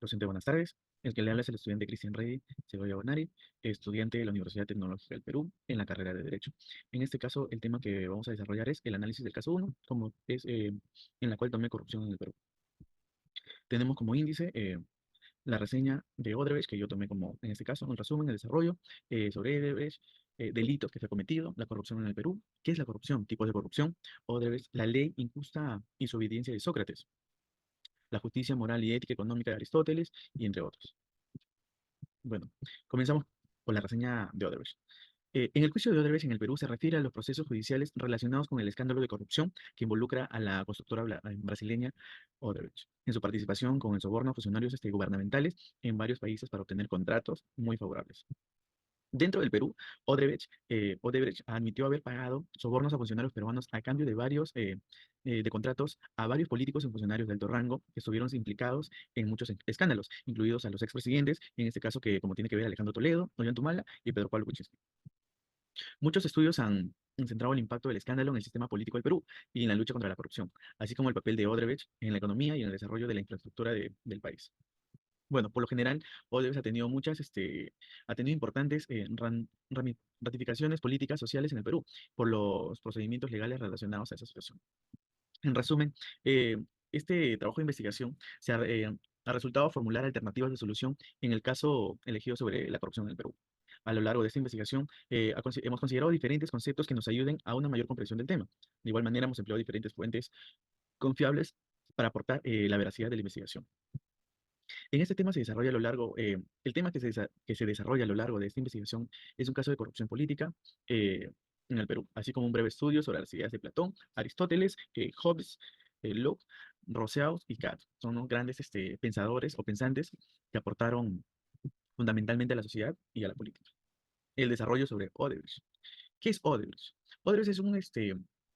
Docente, buenas tardes. El que le habla es el estudiante Cristian Rey Segovia Bonari, estudiante de la Universidad Tecnológica del Perú en la carrera de Derecho. En este caso, el tema que vamos a desarrollar es el análisis del caso uno, como es en la cual tomé corrupción en el Perú. Tenemos como índice la reseña de Odebrecht, que yo tomé como, en este caso, un resumen, el desarrollo sobre Odebrecht, delitos que se ha cometido, la corrupción en el Perú. ¿Qué es la corrupción? Tipos de corrupción. Odebrecht, la ley injusta y su obediencia de Sócrates, la justicia moral y ética económica de Aristóteles, y entre otros. Bueno, comenzamos con la reseña de Odebrecht. En el juicio de Odebrecht en el Perú se refiere a los procesos judiciales relacionados con el escándalo de corrupción que involucra a la constructora brasileña Odebrecht en su participación con el soborno a funcionarios gubernamentales en varios países para obtener contratos muy favorables. Dentro del Perú, Odebrecht admitió haber pagado sobornos a funcionarios peruanos a cambio de varios de contratos a varios políticos y funcionarios de alto rango que estuvieron implicados en muchos escándalos, incluidos a los expresidentes, en este caso que como tiene que ver Alejandro Toledo, Ollanta y Pedro Pablo Kuczynski. Muchos estudios han centrado el impacto del escándalo en el sistema político del Perú y en la lucha contra la corrupción, así como el papel de Odebrecht en la economía y en el desarrollo de la infraestructura del país. Bueno, por lo general, Odebrecht ha tenido ha tenido importantes ratificaciones políticas sociales en el Perú por los procedimientos legales relacionados a esa situación. En resumen, este trabajo de investigación ha resultado formular alternativas de solución en el caso elegido sobre la corrupción en el Perú. A lo largo de esta investigación, hemos considerado diferentes conceptos que nos ayuden a una mayor comprensión del tema. De igual manera, hemos empleado diferentes fuentes confiables para aportar la veracidad de la investigación. En este tema se desarrolla a lo largo, el tema que se desarrolla a lo largo de esta investigación es un caso de corrupción política en el Perú, así como un breve estudio sobre las ideas de Platón, Aristóteles, Hobbes, Locke, Rousseau y Kant. Son unos grandes pensadores o pensantes que aportaron fundamentalmente a la sociedad y a la política. El desarrollo sobre Odebrecht. ¿Qué es Odebrecht? Odebrecht es un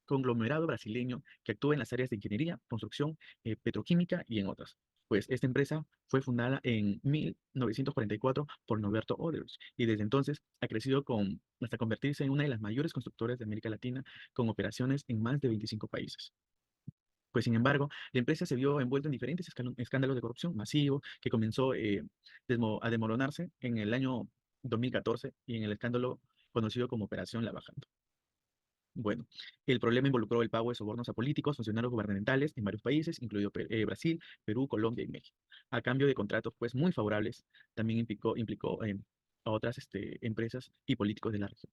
conglomerado brasileño que actúa en las áreas de ingeniería, construcción, petroquímica y en otras. Pues esta empresa fue fundada en 1944 por Norberto Odebrecht y desde entonces ha crecido hasta convertirse en una de las mayores constructoras de América Latina con operaciones en más de 25 países. Pues sin embargo, la empresa se vio envuelta en diferentes escándalos de corrupción masivo que comenzó a desmoronarse en el año 2014 y en el escándalo conocido como Operación Lava Jato. Bueno, el problema involucró el pago de sobornos a políticos, funcionarios gubernamentales en varios países, incluido Brasil, Perú, Colombia y México, a cambio de contratos pues muy favorables. También implicó a otras empresas y políticos de la región.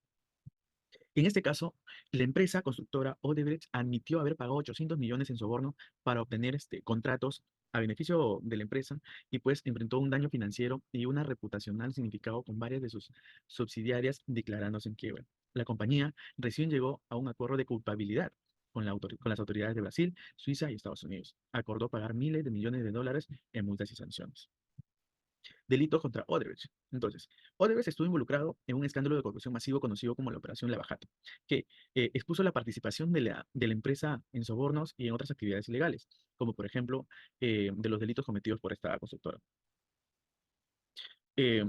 En este caso, la empresa constructora Odebrecht admitió haber pagado 800 millones en soborno para obtener contratos a beneficio de la empresa y pues enfrentó un daño financiero y una reputacional significado con varias de sus subsidiarias declarándose en quiebra. La compañía recién llegó a un acuerdo de culpabilidad con las autoridades de Brasil, Suiza y Estados Unidos. Acordó pagar miles de millones de dólares en multas y sanciones. Delitos contra Odebrecht. Entonces, Odebrecht estuvo involucrado en un escándalo de corrupción masivo conocido como la Operación Lava Jato, que expuso la participación de la empresa en sobornos y en otras actividades ilegales, como por ejemplo de los delitos cometidos por esta constructora. Eh,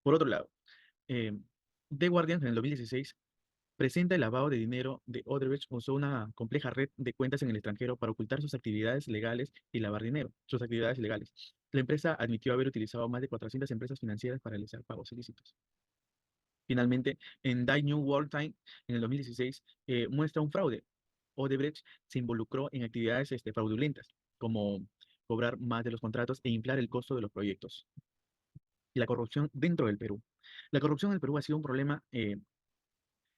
por otro lado, eh, The Guardian en el 2016 presenta el lavado de dinero de Odebrecht usó una compleja red de cuentas en el extranjero para ocultar sus actividades legales y lavar dinero, sus actividades ilegales. La empresa admitió haber utilizado más de 400 empresas financieras para realizar pagos ilícitos. Finalmente, en Die New World Time, en el 2016, muestra un fraude. Odebrecht se involucró en actividades fraudulentas, como cobrar más de los contratos e inflar el costo de los proyectos. Y la corrupción dentro del Perú. La corrupción en el Perú ha sido un problema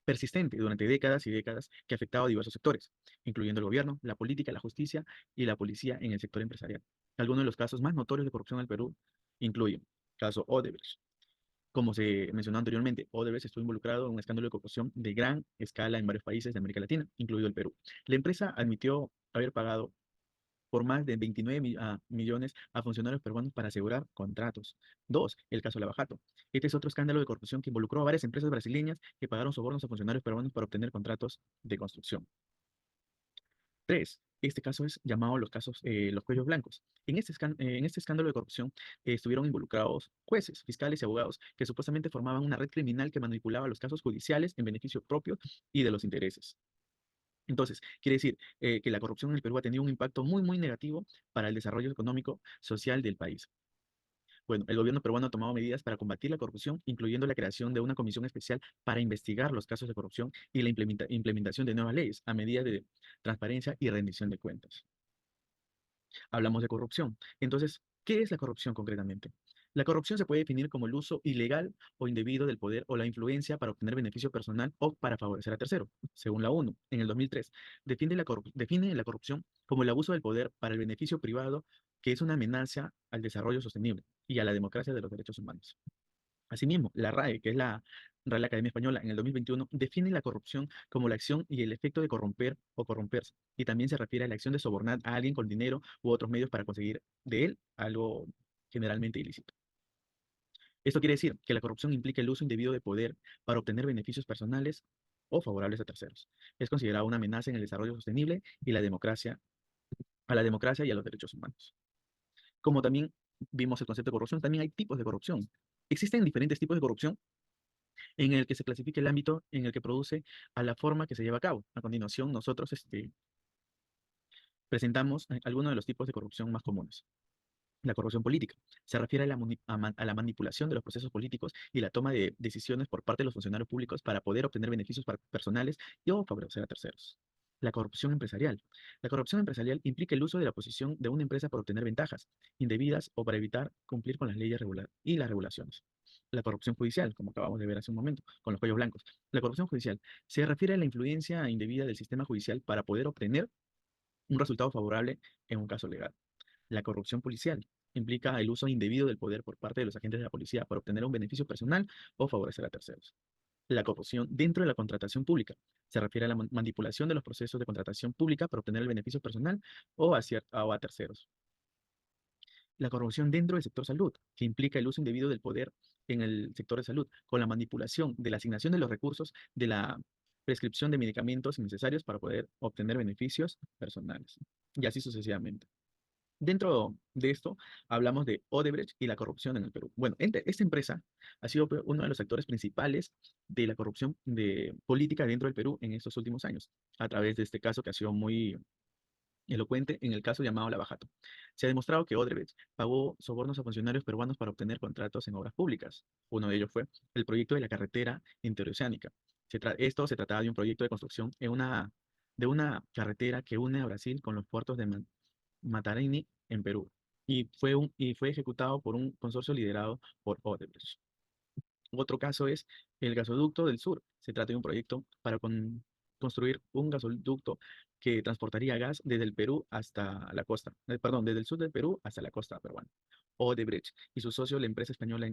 persistente durante décadas y décadas que ha afectado a diversos sectores, incluyendo el gobierno, la política, la justicia y la policía en el sector empresarial. Algunos de los casos más notorios de corrupción en el Perú incluyen caso Odebrecht. Como se mencionó anteriormente, Odebrecht estuvo involucrado en un escándalo de corrupción de gran escala en varios países de América Latina, incluido el Perú. La empresa admitió haber pagado por más de 29 millones a funcionarios peruanos para asegurar contratos. Dos, el caso Lavajato. Este es otro escándalo de corrupción que involucró a varias empresas brasileñas que pagaron sobornos a funcionarios peruanos para obtener contratos de construcción. Tres, este caso es llamado los cuellos blancos. En este escándalo de corrupción estuvieron involucrados jueces, fiscales y abogados que supuestamente formaban una red criminal que manipulaba los casos judiciales en beneficio propio y de los intereses. Entonces, quiere decir que la corrupción en el Perú ha tenido un impacto muy, muy negativo para el desarrollo económico, social del país. Bueno, el gobierno peruano ha tomado medidas para combatir la corrupción, incluyendo la creación de una comisión especial para investigar los casos de corrupción y la implementación de nuevas leyes a medida de transparencia y rendición de cuentas. Hablamos de corrupción. Entonces, ¿qué es la corrupción concretamente? La corrupción se puede definir como el uso ilegal o indebido del poder o la influencia para obtener beneficio personal o para favorecer a tercero. Según la ONU, en el 2003, define la corrupción como el abuso del poder para el beneficio privado, que es una amenaza al desarrollo sostenible y a la democracia de los derechos humanos. Asimismo, la RAE, que es la Real Academia Española, en el 2021 define la corrupción como la acción y el efecto de corromper o corromperse, y también se refiere a la acción de sobornar a alguien con dinero u otros medios para conseguir de él algo generalmente ilícito. Esto quiere decir que la corrupción implica el uso indebido de poder para obtener beneficios personales o favorables a terceros. Es considerada una amenaza en el desarrollo sostenible y a la democracia y a los derechos humanos. Como también vimos el concepto de corrupción, también hay tipos de corrupción. Existen diferentes tipos de corrupción en el que se clasifica el ámbito en el que produce a la forma que se lleva a cabo. A continuación, nosotros presentamos algunos de los tipos de corrupción más comunes. La corrupción política se refiere a a la manipulación de los procesos políticos y la toma de decisiones por parte de los funcionarios públicos para poder obtener beneficios personales y o favorecer a terceros. La corrupción empresarial. La corrupción empresarial implica el uso de la posición de una empresa para obtener ventajas indebidas o para evitar cumplir con las leyes y las regulaciones. La corrupción judicial, como acabamos de ver hace un momento, con los cuellos blancos. La corrupción judicial se refiere a la influencia indebida del sistema judicial para poder obtener un resultado favorable en un caso legal. La corrupción policial implica el uso indebido del poder por parte de los agentes de la policía para obtener un beneficio personal o favorecer a terceros. La corrupción dentro de la contratación pública se refiere a la manipulación de los procesos de contratación pública para obtener el beneficio personal o a terceros. La corrupción dentro del sector salud, que implica el uso indebido del poder en el sector de salud, con la manipulación de la asignación de los recursos de la prescripción de medicamentos innecesarios para poder obtener beneficios personales, y así sucesivamente. Dentro de esto, hablamos de Odebrecht y la corrupción en el Perú. Bueno, esta empresa ha sido uno de los actores principales de la corrupción de política dentro del Perú en estos últimos años, a través de este caso que ha sido muy elocuente en el caso llamado Lavajato. Se ha demostrado que Odebrecht pagó sobornos a funcionarios peruanos para obtener contratos en obras públicas. Uno de ellos fue el proyecto de la carretera interoceánica. Esto se trataba de un proyecto de construcción de una carretera que une a Brasil con los puertos de Matarini en Perú. Y fue ejecutado por un consorcio liderado por Odebrecht. Otro caso es el gasoducto del sur. Se trata de un proyecto para construir un gasoducto que transportaría gas desde el Perú hasta la costa, perdón, desde el sur del Perú hasta la costa peruana. Odebrecht y su socio, la empresa española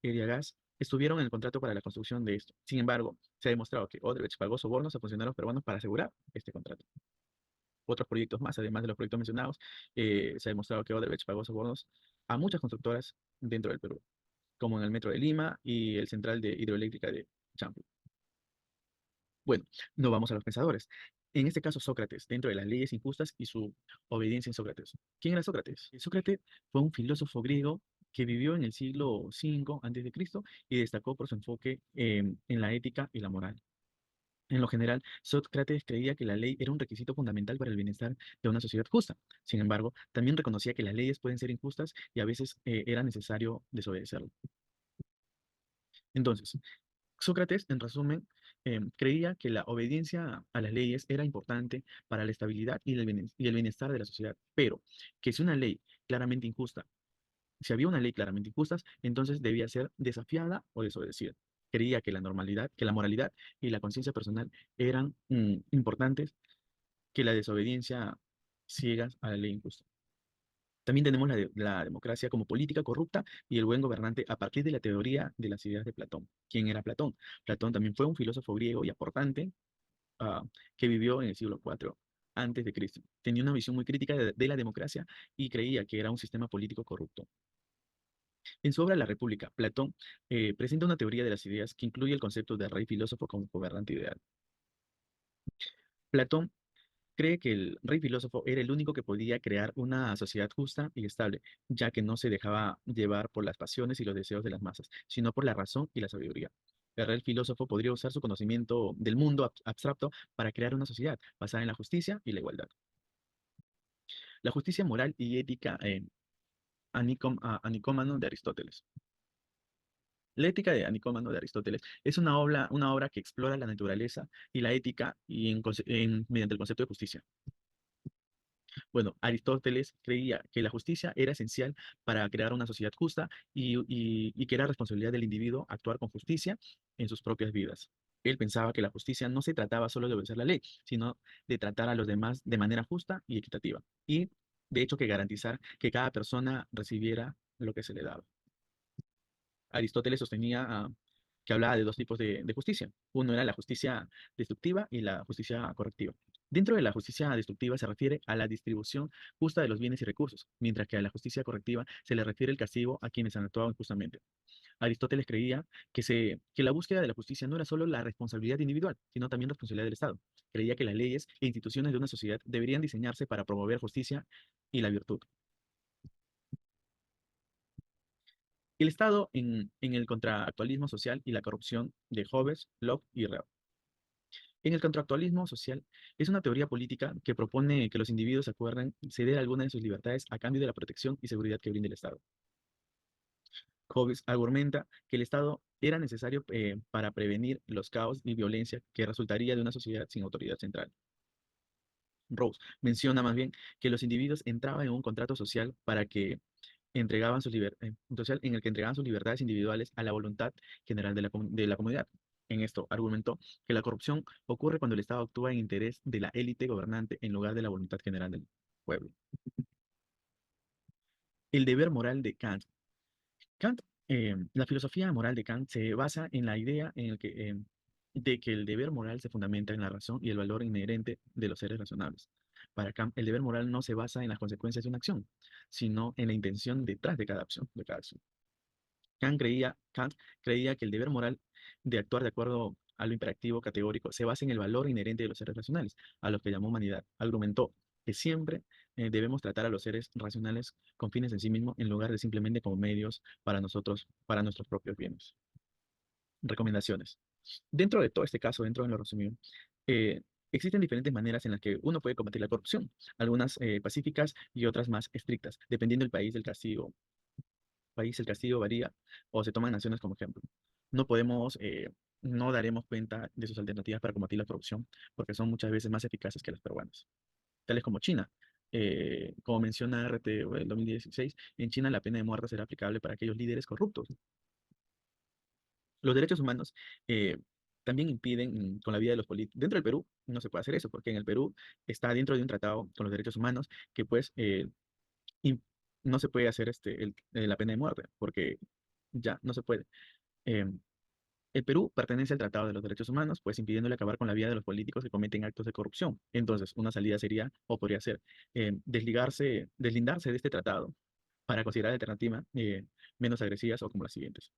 Eriagas, estuvieron en el contrato para la construcción de esto. Sin embargo, se ha demostrado que Odebrecht pagó sobornos a funcionarios peruanos para asegurar este contrato. Otros proyectos más, además de los proyectos mencionados, se ha demostrado que Odebrecht pagó sobornos a muchas constructoras dentro del Perú, como en el Metro de Lima y el Central de Hidroeléctrica de Champi. Bueno, no vamos a los pensadores. En este caso, Sócrates, dentro de las leyes injustas y su obediencia en Sócrates. ¿Quién era Sócrates? Sócrates fue un filósofo griego que vivió en el siglo V a.C. y destacó por su enfoque en la ética y la moral. En lo general, Sócrates creía que la ley era un requisito fundamental para el bienestar de una sociedad justa. Sin embargo, también reconocía que las leyes pueden ser injustas y a veces era necesario desobedecerlas. Entonces, Sócrates, en resumen, creía que la obediencia a las leyes era importante para la estabilidad y el bienestar de la sociedad, pero que si una ley claramente injusta, si había una ley claramente injusta, entonces debía ser desafiada o desobedecida. Creía que la normalidad, que la moralidad y la conciencia personal eran importantes que la desobediencia ciega a la ley injusta. También tenemos la democracia como política corrupta y el buen gobernante a partir de la teoría de las ideas de Platón. ¿Quién era Platón? Platón también fue un filósofo griego y aportante que vivió en el siglo IV antes de Cristo. Tenía una visión muy crítica de la democracia y creía que era un sistema político corrupto. En su obra La República, Platón presenta una teoría de las ideas que incluye el concepto de rey filósofo como gobernante ideal. Platón cree que el rey filósofo era el único que podía crear una sociedad justa y estable, ya que no se dejaba llevar por las pasiones y los deseos de las masas, sino por la razón y la sabiduría. El filósofo podría usar su conocimiento del mundo abstracto para crear una sociedad basada en la justicia y la igualdad. La justicia moral y ética Anicómano de Aristóteles. La ética de Anicómano de Aristóteles es una obra que explora la naturaleza y la ética mediante el concepto de justicia. Bueno, Aristóteles creía que la justicia era esencial para crear una sociedad justa y que era responsabilidad del individuo actuar con justicia en sus propias vidas. Él pensaba que la justicia no se trataba solo de obedecer la ley, sino de tratar a los demás de manera justa y equitativa. Y, de hecho, que garantizar que cada persona recibiera lo que se le daba. Aristóteles sostenía que hablaba de dos tipos de justicia. Uno era la justicia destructiva y la justicia correctiva. Dentro de la justicia destructiva se refiere a la distribución justa de los bienes y recursos, mientras que a la justicia correctiva se le refiere el castigo a quienes han actuado injustamente. Aristóteles creía que la búsqueda de la justicia no era solo la responsabilidad individual, sino también responsabilidad del Estado. Creía que las leyes e instituciones de una sociedad deberían diseñarse para promover justicia y la virtud. El Estado en el contractualismo social y la corrupción de Hobbes, Locke y Rousseau. En el contractualismo social es una teoría política que propone que los individuos acuerden ceder alguna de sus libertades a cambio de la protección y seguridad que brinda el Estado. Hobbes argumenta que el Estado era necesario para prevenir los caos y violencia que resultaría de una sociedad sin autoridad central. Rawls menciona más bien que los individuos entraban en un contrato social para que entregaban sus social en el que entregaban sus libertades individuales a la voluntad general de la comunidad. En esto argumentó que la corrupción ocurre cuando el Estado actúa en interés de la élite gobernante en lugar de la voluntad general del pueblo. El deber moral de Kant. Kant, la filosofía moral de Kant se basa en la idea de que el deber moral se fundamenta en la razón y el valor inherente de los seres razonables. Para Kant, el deber moral no se basa en las consecuencias de una acción, sino en la intención detrás de cada acción. Kant creía que el deber moral de actuar de acuerdo a lo imperativo categórico se basa en el valor inherente de los seres racionales, a los que llamó humanidad. Argumentó que siempre debemos tratar a los seres racionales con fines en sí mismos en lugar de simplemente como medios para nosotros, para nuestros propios bienes. Recomendaciones. Dentro de todo este caso, dentro de lo resumido, eh, existen diferentes maneras en las que uno puede combatir la corrupción, algunas pacíficas y otras más estrictas, dependiendo del país el castigo varía o se toman naciones como ejemplo. No podemos, no daremos cuenta de sus alternativas para combatir la corrupción porque son muchas veces más eficaces que las peruanas, tales como China. Como menciona RT el 2016, en China la pena de muerte será aplicable para aquellos líderes corruptos. Los derechos humanos eh, también impiden con la vida de los políticos. Dentro del Perú no se puede hacer eso porque en el Perú está dentro de un tratado con los derechos humanos que pues im- no se puede hacer la pena de muerte porque ya no se puede. Eh, el Perú pertenece al Tratado de los Derechos Humanos, pues impidiéndole acabar con la vida de los políticos que cometen actos de corrupción. Entonces, una salida sería, o podría ser, deslindarse de este tratado para considerar alternativas menos agresivas o como las siguientes.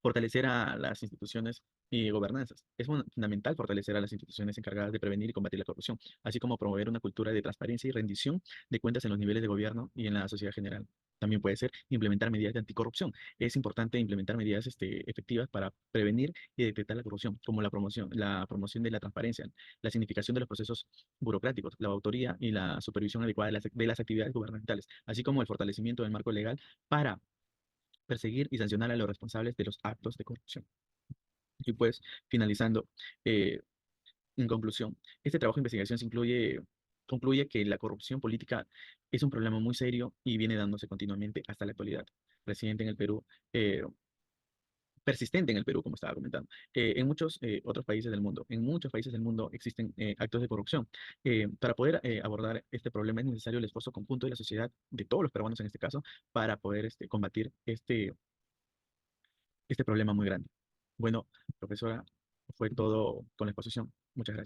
Fortalecer a las instituciones y gobernanzas. Es fundamental fortalecer a las instituciones encargadas de prevenir y combatir la corrupción, así como promover una cultura de transparencia y rendición de cuentas en los niveles de gobierno y en la sociedad general. También puede ser implementar medidas de anticorrupción. Es importante implementar medidas efectivas para prevenir y detectar la corrupción, como la promoción de la transparencia, la significación de los procesos burocráticos, la autoría y la supervisión adecuada de las actividades gubernamentales, así como el fortalecimiento del marco legal para perseguir y sancionar a los responsables de los actos de corrupción. Y pues, finalizando, eh, en conclusión, este trabajo de investigación concluye que la corrupción política es un problema muy serio y viene dándose continuamente hasta la actualidad. Residente en el Perú, eh, persistente en el Perú, como estaba comentando. En muchos otros países del mundo, en muchos países del mundo existen actos de corrupción. Para poder abordar este problema es necesario el esfuerzo conjunto de la sociedad, de todos los peruanos en este caso, para poder combatir este problema muy grande. Bueno, profesora, fue todo con la exposición. Muchas gracias.